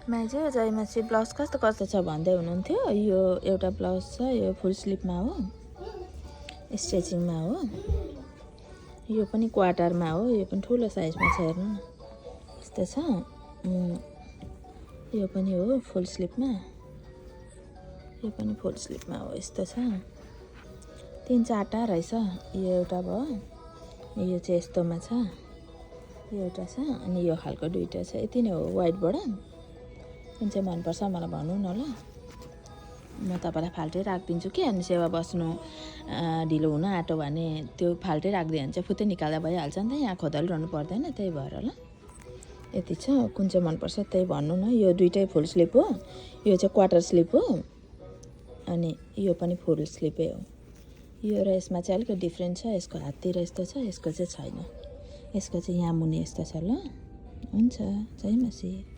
माइजू जयमासी blouse कस्तो कस्तो छ भन्दै हुनुहुन्थ्यो। यो एउटा ब्लाउज छ, यो फुल स्लिभमा हो, स्ट्रेचिङमा हो। यो पनि क्वार्टरमा हो, यो पनि ठुलो साइजमा छ, हेर्नु न यस्तो छ। यो पनि हो फुल स्लिभमा, यो पनि फुल स्लिभमा हो, यस्तो छ। 3-4टा रहेछ। यो एउटा भयो, यो चाहिँ यस्तोमा छ, यो एउटा छ, अनि यो खालको 2टा छ। यति नै हो वाइटबाट। कुन चाहिँ मनपर्छ मलाई भन्नु न ल, म तपाईँलाई फाल्टै राखिदिन्छु कि। अनि सेवा बस्नु ढिलो हुन आँटो भने त्यो फाल्टै राखिदियो भने चाहिँ फुत्तै निकाल्दा भइहाल्छ नि त, यहाँ खोदलिरहनु पर्दैन, त्यही भएर ल। यति छ, कुन चाहिँ मनपर्छ त्यही भन्नु न। यो 2टै फुल स्लिभ हो, यो चाहिँ क्वार्टर स्लिभ हो, अनि यो पनि फुल स्लिभै हो। यो र यसमा चाहिँ अलिकति डिफ्रेन्ट छ, यसको हाततिर यस्तो छ, यसको चाहिँ छैन। यसको चाहिँ यहाँ मुनि यस्तो छ ल। हुन्छ, जय मासी।